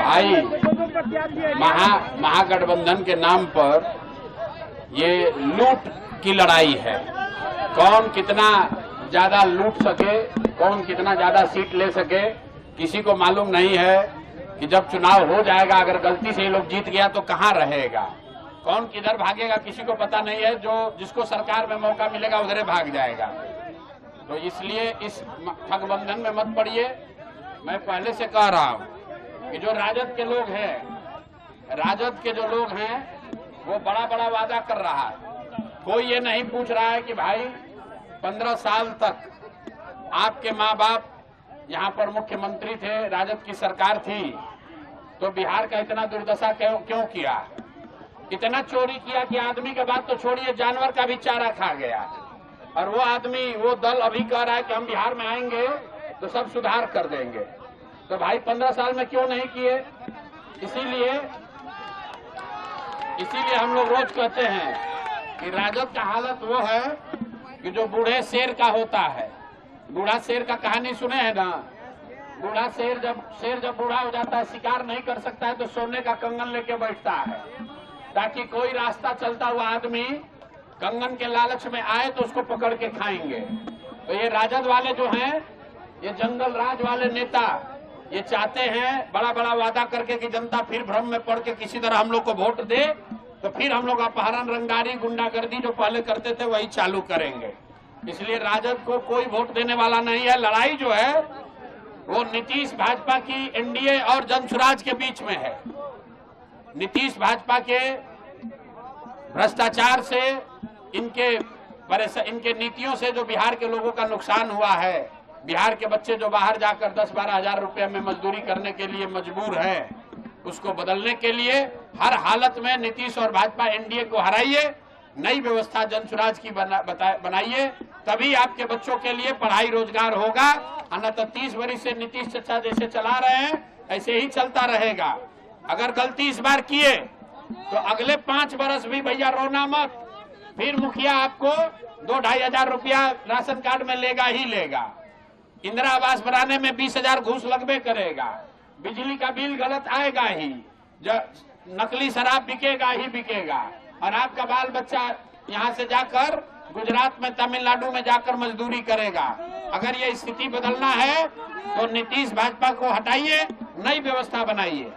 भाई महागठबंधन के नाम पर ये लूट की लड़ाई है। कौन कितना ज्यादा लूट सके, कौन कितना ज्यादा सीट ले सके, किसी को मालूम नहीं है कि जब चुनाव हो जाएगा अगर गलती से ये लोग जीत गया तो कहां रहेगा, कौन किधर भागेगा किसी को पता नहीं है। जो जिसको सरकार में मौका मिलेगा उधरे भाग जाएगा। तो इसलिए इस ठगबंधन में मत पड़िए। मैं पहले से कह रहा हूं कि जो राजद के लोग हैं, राजद के जो लोग हैं वो बड़ा बड़ा वादा कर रहा है। कोई ये नहीं पूछ रहा है कि भाई 15 साल तक आपके माँ बाप यहाँ पर मुख्यमंत्री थे, राजद की सरकार थी, तो बिहार का इतना दुर्दशा क्यों किया, इतना चोरी किया कि आदमी के बात तो छोड़िए जानवर का भी चारा खा गया। और वो आदमी, वो दल अभी कह रहा है कि हम बिहार में आएंगे तो सब सुधार कर देंगे। तो भाई 15 साल में क्यों नहीं किए? इसीलिए हम लोग रोज कहते हैं कि राजद का हालत वो है कि जो बूढ़े शेर का होता है। बूढ़ा शेर का कहानी सुने हैं ना? बूढ़ा शेर जब बूढ़ा हो जाता है, शिकार नहीं कर सकता है, तो सोने का कंगन लेके बैठता है ताकि कोई रास्ता चलता हुआ आदमी कंगन के लालच में आए तो उसको पकड़ के खाएंगे। तो ये राजद वाले जो हैं, ये जंगल राज वाले नेता, ये चाहते हैं बड़ा बड़ा वादा करके कि जनता फिर भ्रम में पड़ के किसी तरह हम लोग को वोट दे, तो फिर हम लोग अपहरण, रंगदारी, गुंडागर्दी जो पहले करते थे वही चालू करेंगे। इसलिए राजद को कोई वोट देने वाला नहीं है। लड़ाई जो है वो नीतीश भाजपा की, एनडीए और जनसुराज के बीच में है। नीतीश भाजपा के भ्रष्टाचार से, इनके नीतियों से जो बिहार के लोगों का नुकसान हुआ है, बिहार के बच्चे जो बाहर जाकर 10-12 हजार रुपए में मजदूरी करने के लिए मजबूर है, उसको बदलने के लिए हर हालत में नीतीश और भाजपा एनडीए को हराइए, नई व्यवस्था जनसुराज की बनाइए, तभी आपके बच्चों के लिए पढ़ाई रोजगार होगा। अन्यथा 30 वर्ष से नीतीश चाचा जैसे चला रहे हैं ऐसे ही चलता रहेगा। अगर गलती इस बार किए तो अगले 5 वर्ष भी भैया रोना मत, फिर मुखिया आपको 2-2.5 हजार रुपया राशन कार्ड में लेगा ही लेगा। इंदिरा आवास बनाने में 20,000 घूस लगबे करेगा। बिजली का बिल गलत आएगा ही, नकली शराब बिकेगा ही बिकेगा। और आपका बाल बच्चा यहाँ से जाकर गुजरात में, तमिलनाडु में जाकर मजदूरी करेगा। अगर ये स्थिति बदलना है तो नीतीश भाजपा को हटाइए, नई व्यवस्था बनाइए।